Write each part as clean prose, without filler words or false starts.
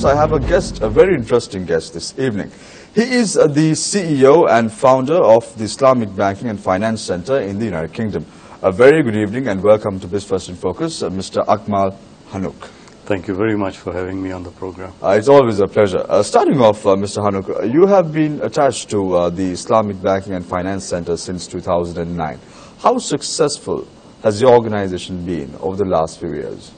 Folks, I have a guest, a very interesting guest this evening. He is the CEO and founder of the Islamic Banking and Finance Center in the United Kingdom. A very good evening and welcome to Newsfirst in Focus, Mr. Akmal Hanouk. Thank you very much for having me on the program. It's always a pleasure. Starting off, Mr. Hanouk, you have been attached to the Islamic Banking and Finance Center since 2009. How successful has your organization been over the last few years?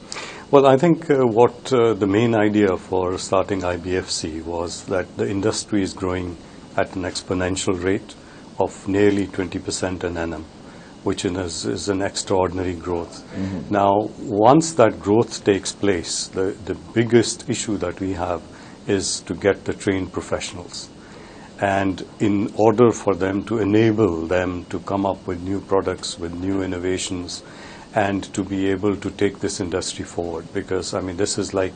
Well, I think what the main idea for starting IBFC was that the industry is growing at an exponential rate of nearly 20% an annum, which is an extraordinary growth. Mm-hmm. Now, once that growth takes place, the biggest issue that we have is to get the trained professionals. And in order for them to enable them to come up with new products, with new innovations, and to be able to take this industry forward. Because, I mean, this is like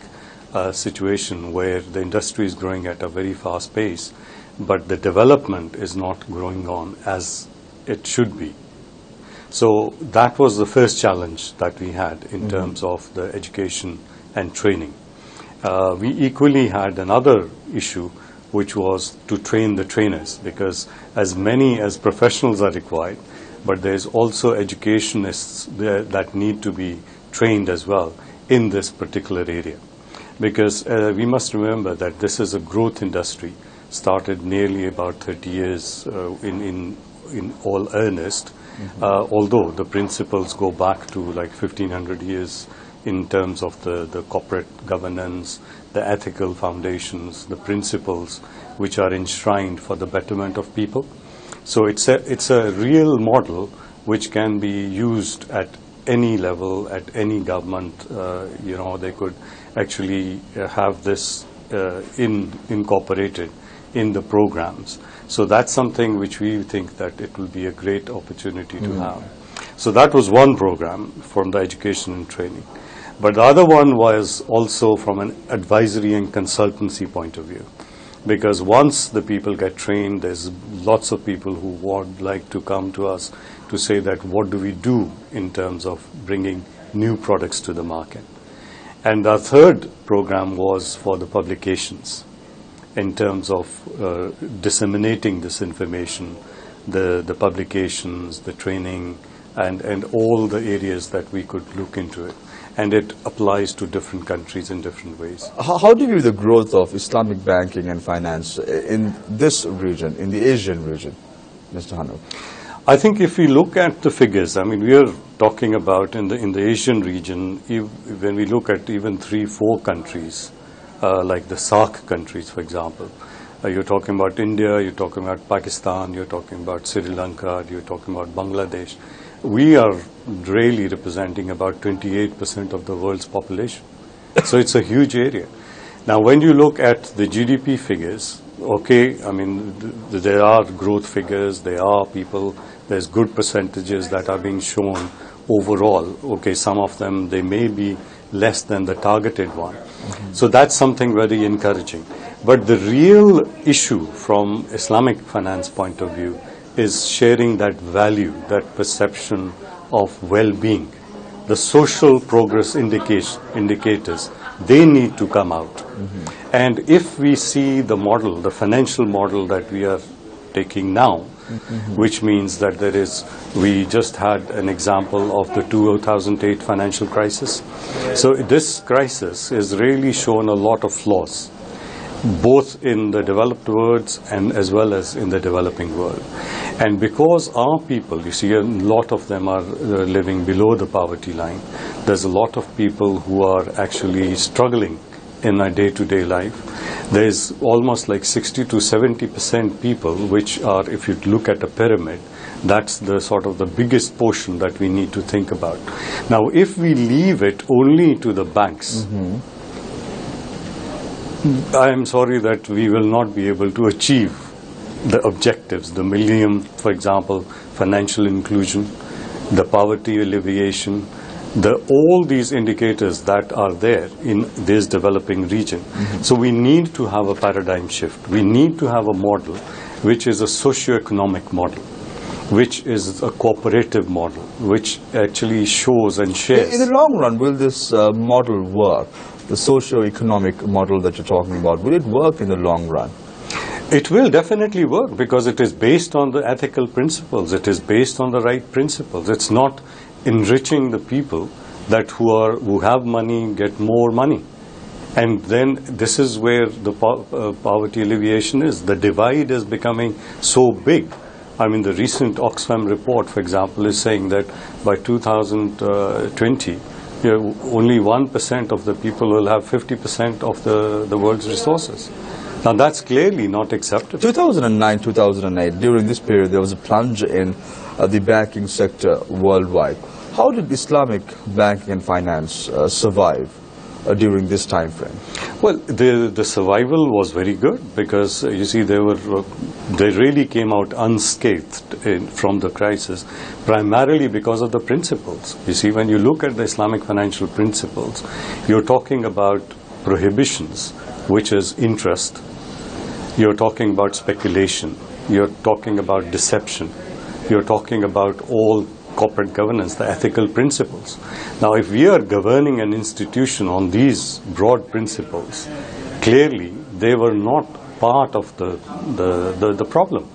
a situation where the industry is growing at a very fast pace, but the development is not growing on as it should be. So that was the first challenge that we had in terms of the education and training. We equally had another issue, which was to train the trainers, because as many as professionals are required, but there's also educationists there that need to be trained as well in this particular area. Because we must remember that this is a growth industry, started nearly about 30 years in all earnest, although the principles go back to like 1500 years in terms of the corporate governance, the ethical foundations, the principles which are enshrined for the betterment of people. So it's a real model which can be used at any level, at any government. They could actually have this incorporated in the programs. So that's something which we think that it will be a great opportunity to have. So that was one program from the education and training. But the other one was also from an advisory and consultancy point of view. Because once the people get trained, there's lots of people who would like to come to us to say that what do we do in terms of bringing new products to the market. And our third program was for the publications in terms of disseminating this information, the publications, the training, and all the areas that we could look into it. And it applies to different countries in different ways. How do you view the growth of Islamic banking and finance in this region, in the Asian region, Mr. Hanouk? I think if we look at the figures, I mean, we are talking about in the Asian region, when we look at even 3-4 countries, like the SAARC countries, for example, you're talking about India, you're talking about Pakistan, you're talking about Sri Lanka, you're talking about Bangladesh. We are really representing about 28% of the world's population. So it's a huge area. Now, when you look at the GDP figures, okay, I mean, there are growth figures, there are people, there's good percentages that are being shown overall. Okay, some of them, they may be less than the targeted one. So that's something very encouraging. But the real issue from Islamic finance point of view is sharing that value, that perception of well-being. The social progress indicators, they need to come out. And if we see the model, the financial model that we are taking now, which means that we just had an example of the 2008 financial crisis. So this crisis has really shown a lot of flaws, both in the developed world and as well as in the developing world. And because our people, you see, a lot of them are living below the poverty line. There's a lot of people who are actually struggling in a day-to-day life. There's almost like 60 to 70% people which are, if you look at a pyramid, that's the sort of the biggest portion that we need to think about. Now, if we leave it only to the banks, I am sorry that we will not be able to achieve the objectives, the millennium, for example, financial inclusion, the poverty alleviation, all these indicators that are there in this developing region. So we need to have a paradigm shift. We need to have a model which is a socio-economic model, which is a cooperative model, which actually shows and shares. In the long run, will this model work? the socio-economic model that you're talking about, will it work in the long run? It will definitely work because it is based on the ethical principles. It is based on the right principles. It's not enriching the people that who have money get more money. And then this is where the poverty alleviation is. The divide is becoming so big. I mean, the recent Oxfam report, for example, is saying that by 2020, only 1% of the people will have 50% of the world's resources. Now, that's clearly not acceptable. 2009, 2008, during this period, there was a plunge in the banking sector worldwide. How did Islamic banking and finance survive during this time frame? Well, the survival was very good because, you see, they really came out unscathed from the crisis, primarily because of the principles. You see, when you look at the Islamic financial principles, you're talking about prohibitions, which is interest. You're talking about speculation. You're talking about deception. You're talking about all corporate governance, the ethical principles. Now, if we are governing an institution on these broad principles, clearly they were not part of the problem.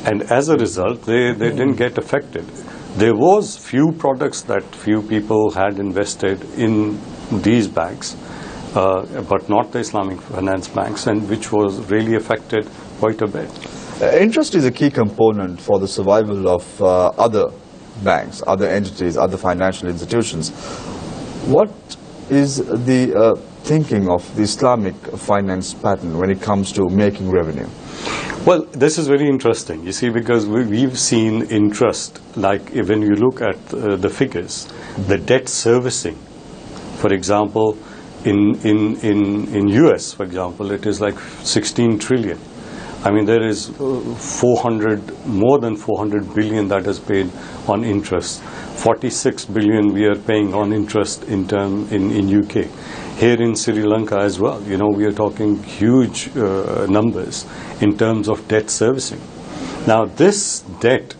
And as a result, they didn't get affected. There was few products that few people had invested in these banks, but not the Islamic finance banks, and which was really affected quite a bit. Interest is a key component for the survival of other banks, other entities, other financial institutions. What is the thinking of the Islamic finance pattern when it comes to making revenue? Well, this is very interesting, you see, because we've seen interest, like when you look at the figures, the debt servicing, for example, in US, for example, it is like 16 trillion. I mean, there is more than 400 billion that is paid on interest. 46 billion we are paying on interest in UK. Here in Sri Lanka as well, you know, we are talking huge numbers in terms of debt servicing. Now, this debt,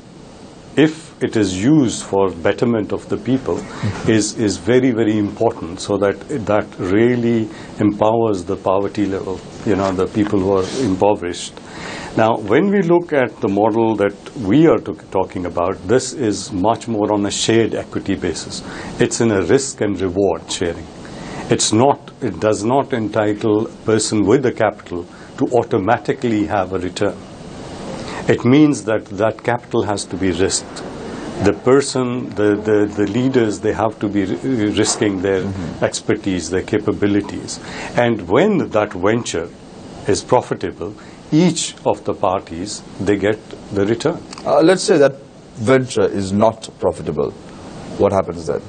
if it is used for betterment of the people, is very, very important, so that really empowers the poverty level, you know, the people who are impoverished. Now, when we look at the model that we are talking about, this is much more on a shared equity basis. It's in a risk and reward sharing. It does not entitle a person with the capital to automatically have a return. It means that that capital has to be risked. The person, the leaders, they have to be risking their expertise, their capabilities. And when that venture is profitable, each of the parties, they get the return. Let's say that venture is not profitable. What happens then?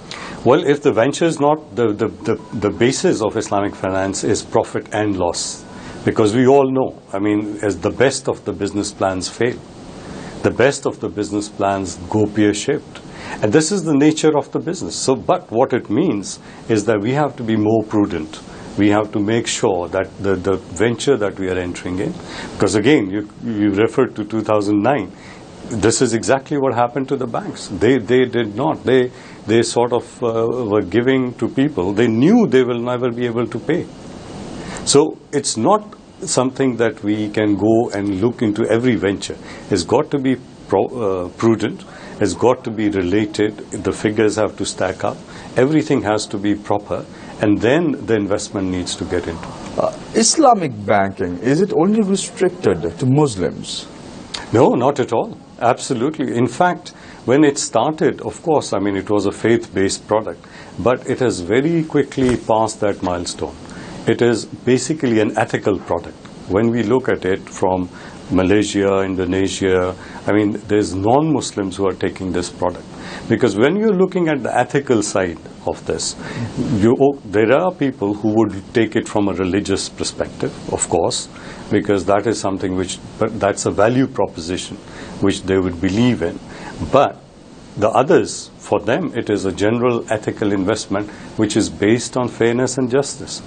Well, if the venture is not, the basis of Islamic finance is profit and loss. Because we all know, I mean, as the best of the business plans fail. The best of the business plans go pear-shaped. And this is the nature of the business. So, but what it means is that we have to be more prudent. We have to make sure that the venture that we are entering in, because again, you referred to 2009, this is exactly what happened to the banks. They did not. They sort of were giving to people. They knew they will never be able to pay. So it's not something that we can go and look into every venture. It's got to be prudent. It's got to be related. The figures have to stack up. Everything has to be proper. And then the investment needs to get into. Islamic banking, is it only restricted to Muslims? No, not at all. Absolutely. In fact, when it started, of course, I mean, it was a faith-based product, but it has very quickly passed that milestone. It is basically an ethical product. When we look at it from Malaysia, Indonesia, I mean, there's non-Muslims who are taking this product. Because when you're looking at the ethical side of this, there are people who would take it from a religious perspective, of course, because that is something but that's a value proposition which they would believe in. But the others, for them, it is a general ethical investment which is based on fairness and justice,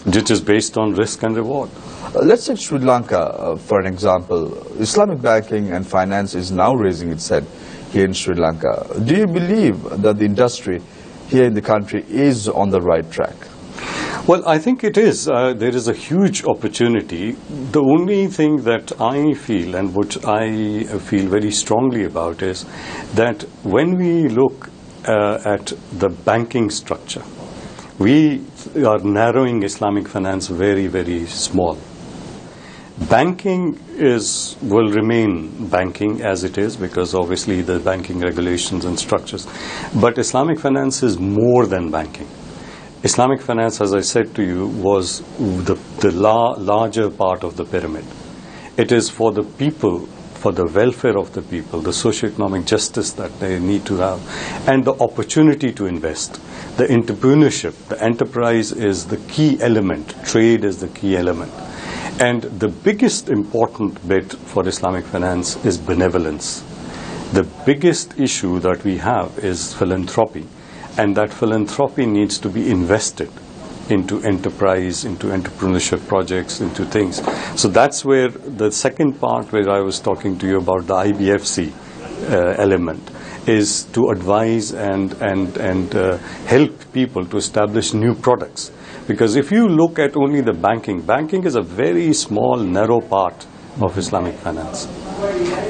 which is based on risk and reward. Let's take Sri Lanka for an example. Islamic banking and finance is now raising its head here in Sri Lanka. Do you believe that the industry here in the country is on the right track? Well, I think it is. There is a huge opportunity. The only thing that I feel, and which I feel very strongly about, is that when we look at the banking structure, we are narrowing Islamic finance very, very small. Banking will remain banking as it is, because obviously the banking regulations and structures. But Islamic finance is more than banking. Islamic finance, as I said to you, was the larger part of the pyramid. It is for the people, for the welfare of the people, the socio-economic justice that they need to have, and the opportunity to invest. The entrepreneurship, the enterprise is the key element. Trade is the key element. And the biggest important bit for Islamic finance is benevolence. The biggest issue that we have is philanthropy. And that philanthropy needs to be invested into enterprise, into entrepreneurship projects, into things. So that's where the second part where I was talking to you about the IBFC element is to advise and help people to establish new products. Because if you look at only the banking is a very small, narrow part of Islamic finance.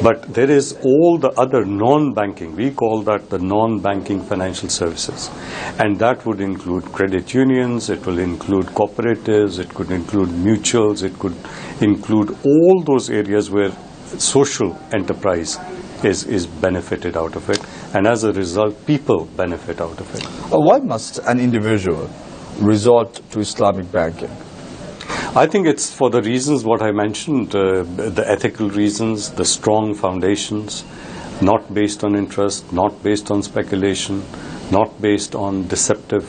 But there is all the other non-banking, we call that the non-banking financial services. And that would include credit unions, it will include cooperatives, it could include mutuals, it could include all those areas where social enterprise is benefited out of it. And as a result, people benefit out of it. Why must an individual resort to Islamic banking? I think it's for the reasons what I mentioned, the ethical reasons, the strong foundations, not based on interest, not based on speculation, not based on deceptive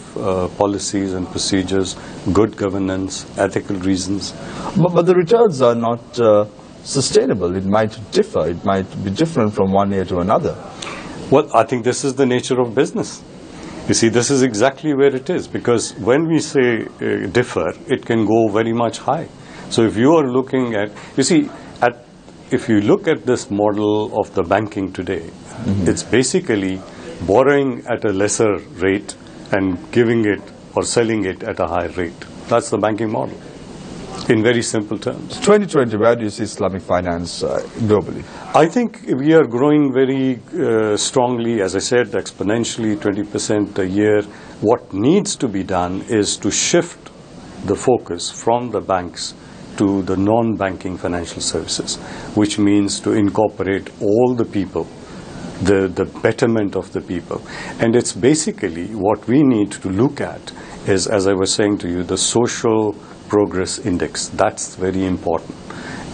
policies and procedures, good governance, ethical reasons. But the returns are not sustainable. It might differ. It might be different from one year to another. Well, I think this is the nature of business. You see, this is exactly where it is, because when we say differ, it can go very much high. So if you are looking at, you see, if you look at this model of the banking today, it's basically borrowing at a lesser rate and giving it or selling it at a higher rate. That's the banking model, in very simple terms. 2020, where do you see Islamic finance globally? I think we are growing very strongly, as I said, exponentially, 20% a year. What needs to be done is to shift the focus from the banks to the non-banking financial services, which means to incorporate all the people, the betterment of the people. And it's basically what we need to look at is, as I was saying to you, the social progress index. That's very important.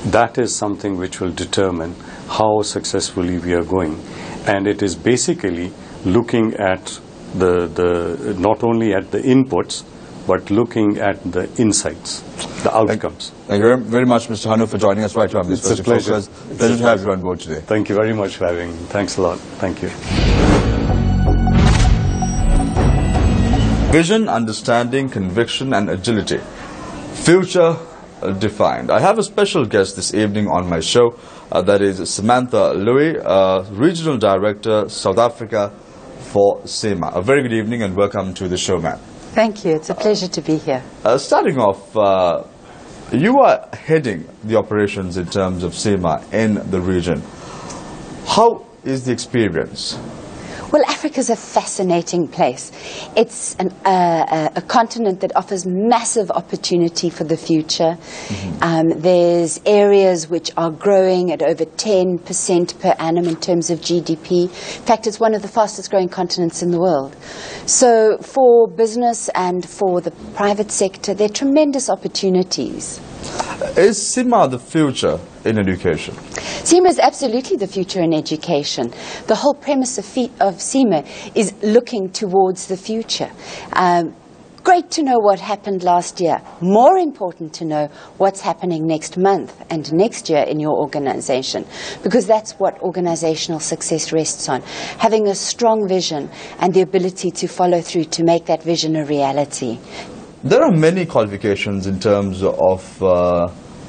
That is something which will determine how successfully we are going. And it is basically looking at not only at the inputs, but looking at the insights, the outcomes. Thank you very much, Mr. Hanu, for joining us right now. It's a pleasure. Pleasure to have you on board today. Thank you very much for having me. Thanks a lot. Thank you. Vision, understanding, conviction, and agility. Future defined. I have a special guest this evening on my show. That is Samantha Louis, Regional Director, South Africa for SEMA. A very good evening and welcome to the show, ma'am. Thank you. It's a pleasure to be here. Starting off, you are heading the operations in terms of SEMA in the region. How is the experience? Well, Africa's a fascinating place. It's a continent that offers massive opportunity for the future. There's areas which are growing at over 10% per annum in terms of GDP. In fact, it's one of the fastest growing continents in the world. So for business and for the private sector, there are tremendous opportunities. Is SEMA the future in education? SEMA is absolutely the future in education. The whole premise of SEMA is looking towards the future. Great to know what happened last year. More important to know what's happening next month and next year in your organization, because that's what organizational success rests on. Having a strong vision and the ability to follow through to make that vision a reality. There are many qualifications in terms of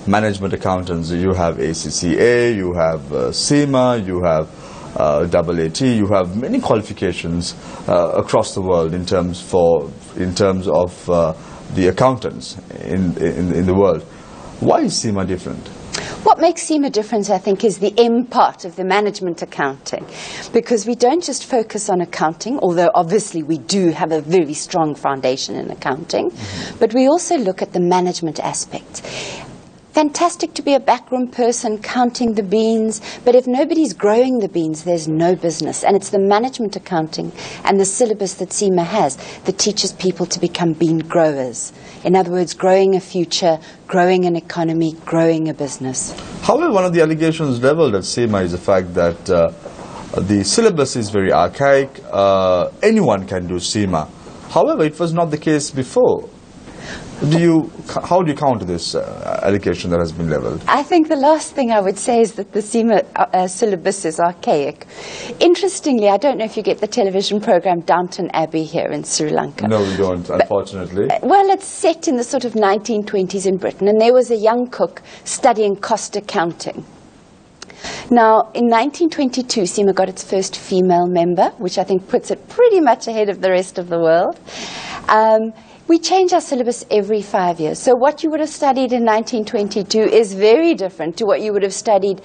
management accountants. You have ACCA, you have SEMA, you have AAT. You have many qualifications across the world in terms of the accountants in the world. Why is CIMA different? What makes CIMA different, I think, is the M part of the management accounting, because we don't just focus on accounting, although obviously we do have a very strong foundation in accounting, but we also look at the management aspect. Fantastic to be a backroom person counting the beans, but if nobody's growing the beans, there's no business. And it's the management accounting and the syllabus that CIMA has that teaches people to become bean growers. In other words, growing a future, growing an economy, growing a business. However, one of the allegations leveled at CIMA is the fact that the syllabus is very archaic. Anyone can do CIMA. However, it was not the case before. How do you counter this allegation that has been leveled? I think the last thing I would say is that the CIMA syllabus is archaic. Interestingly, I don't know if you get the television program Downton Abbey here in Sri Lanka. No, we don't, unfortunately. Well, it's set in the sort of 1920s in Britain, and there was a young cook studying cost accounting. Now, in 1922, CIMA got its first female member, which I think puts it pretty much ahead of the rest of the world. We change our syllabus every 5 years. So what you would have studied in 1922 is very different to what you would have studied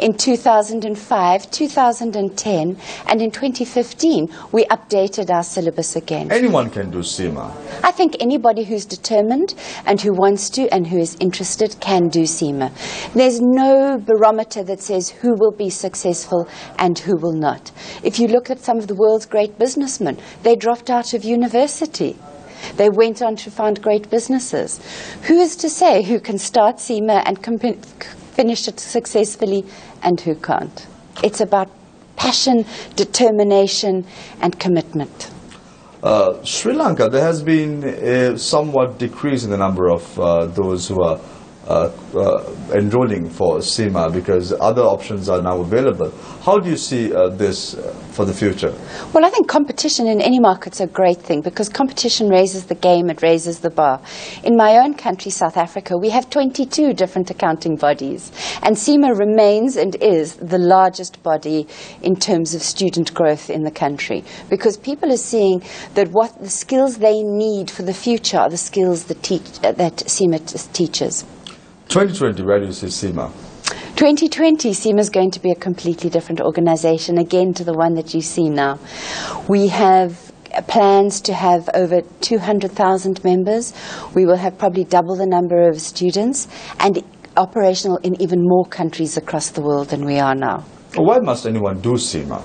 in 2005, 2010, and in 2015, we updated our syllabus again. Anyone can do CIMA. I think anybody who's determined and who wants to and who is interested can do CIMA. There's no barometer that says who will be successful and who will not. If you look at some of the world's great businessmen, they dropped out of university. They went on to found great businesses. Who is to say who can start CIMA and finish it successfully and who can't? It's about passion, determination, and commitment. Sri Lanka, there has been a somewhat decrease in the number of those who are enrolling for CIMA because other options are now available. How do you see this for the future? Well, I think competition in any market's a great thing because competition raises the game, it raises the bar. In my own country, South Africa, we have 22 different accounting bodies, and CIMA remains and is the largest body in terms of student growth in the country because people are seeing that what the skills they need for the future are the skills that CIMA teaches. 2020, where do you see CIMA? 2020, CIMA is going to be a completely different organization, again to the one that you see now. We have plans to have over 200,000 members. We will have probably double the number of students and operational in even more countries across the world than we are now. Why must anyone do CIMA?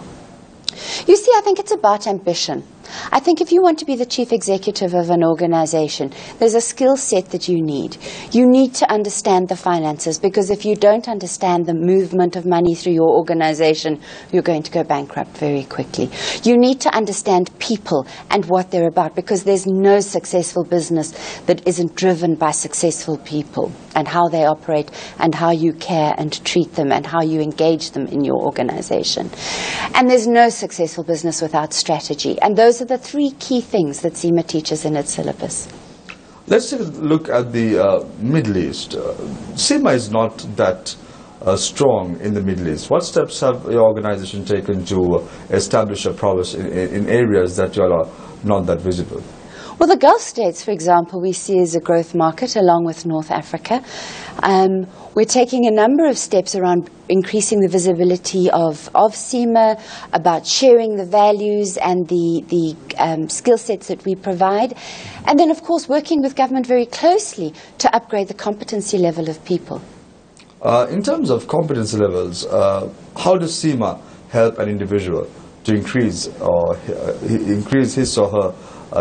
You see, I think it's about ambition. I think if you want to be the chief executive of an organization, there's a skill set that you need. You need to understand the finances because if you don't understand the movement of money through your organization, you're going to go bankrupt very quickly. You need to understand people and what they're about because there's no successful business that isn't driven by successful people and how they operate and how you care and treat them and how you engage them in your organization. And there's no successful business without strategy. And those are the three key things that CIMA teaches in its syllabus. Let's take a look at the Middle East. CIMA is not that strong in the Middle East. What steps have your organization taken to establish a prowess in areas that you are not that visible? Well, the Gulf states, for example, we see as a growth market along with North Africa. We're taking a number of steps around increasing the visibility of CIMA, about sharing the values and the skill sets that we provide, and then, of course, working with government very closely to upgrade the competency level of people. In terms of competency levels, how does CIMA help an individual to increase his or her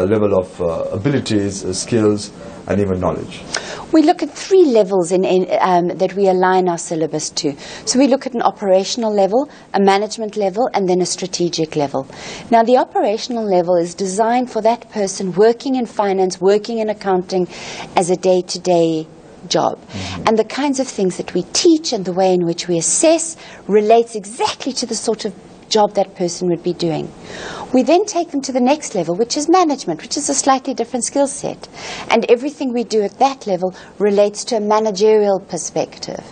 level of abilities, skills, and even knowledge? We look at three levels that we align our syllabus to. So we look at an operational level, a management level, and then a strategic level. Now, the operational level is designed for that person working in finance, working in accounting as a day-to-day job. And the kinds of things that we teach and the way in which we assess relates exactly to the sort of job that person would be doing. We then take them to the next level, which is management, which is a slightly different skill set. And everything we do at that level relates to a managerial perspective.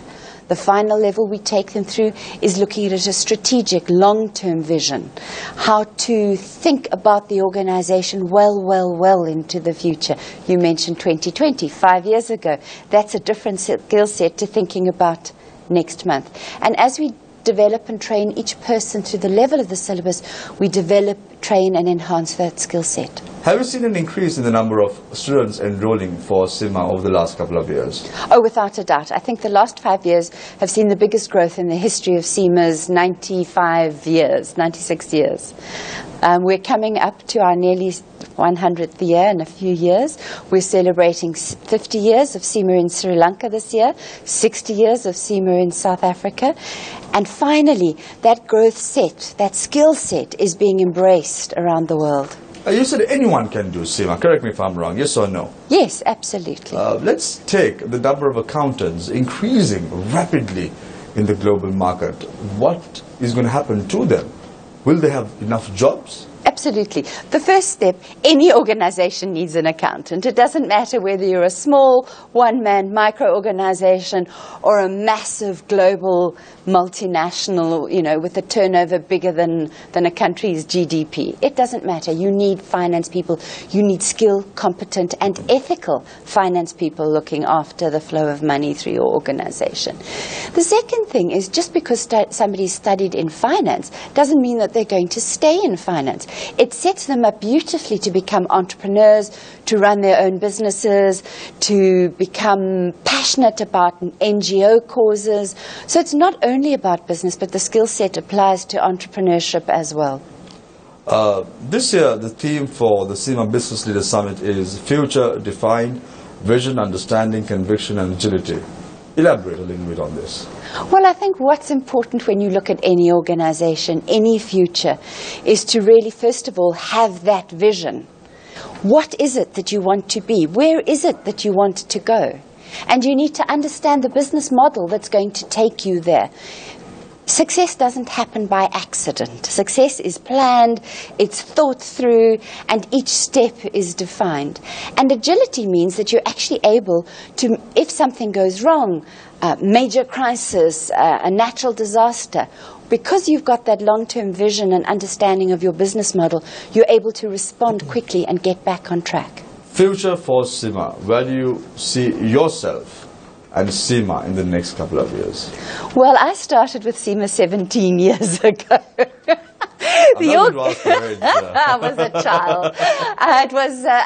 The final level we take them through is looking at a strategic, long-term vision, how to think about the organization well into the future. You mentioned 2020, 5 years ago. That's a different skill set to thinking about next month. And as we develop and train each person to the level of the syllabus, we develop, train and enhance that skill set. Have you seen an increase in the number of students enrolling for CIMA over the last couple of years? Oh, without a doubt. I think the last 5 years have seen the biggest growth in the history of CIMA's 96 years. We're coming up to our nearly 100th year in a few years. We're celebrating 50 years of CIMA in Sri Lanka this year, 60 years of CIMA in South Africa. And finally, that growth set, that skill set is being embraced around the world. You said anyone can do CIMA. Correct me if I'm wrong. Yes or no? Yes, absolutely. Let's take the number of accountants increasing rapidly in the global market. What is going to happen to them? Will they have enough jobs? Absolutely. The first step, any organization needs an accountant. It doesn't matter whether you're a small, one-man micro-organization or a massive global multinational, with a turnover bigger than a country's GDP. It doesn't matter. You need finance people. You need skilled, competent, and ethical finance people looking after the flow of money through your organization. The second thing is just because somebody studied in finance doesn't mean that they're going to stay in finance. It sets them up beautifully to become entrepreneurs, to run their own businesses, to become passionate about NGO causes. So it's not only about business, but the skill set applies to entrepreneurship as well. This year, the theme for the CIMA Business Leaders Summit is Future Defined, Vision, Understanding, Conviction and Agility. Elaborate a little bit on this. Well, I think what's important when you look at any organization, any future, is to really, first of all, have that vision. What is it that you want to be? Where is it that you want to go? And you need to understand the business model that's going to take you there. Success doesn't happen by accident. Success is planned, it's thought through, and each step is defined. And agility means that you're actually able to, if something goes wrong, major crisis, a natural disaster, because you've got that long-term vision and understanding of your business model, you're able to respond quickly and get back on track. Future for CIMA, where do you see yourself and CIMA in the next couple of years? Well, I started with CIMA 17 years ago. I was a child.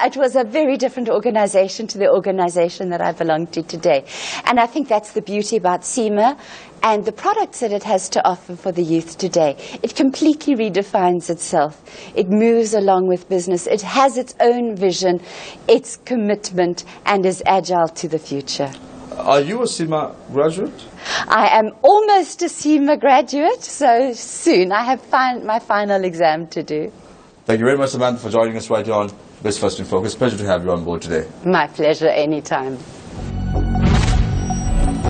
It was a very different organization to the organization that I belong to today. And I think that's the beauty about CIMA and the products that it has to offer for the youth today. It completely redefines itself. It moves along with business. It has its own vision, its commitment, and is agile to the future. Are you a CIMA graduate? I am almost a CIMA graduate, so soon. I have my final exam to do. Thank you very much, Samantha, for joining us right here on First in Focus. Pleasure to have you on board today. My pleasure, anytime.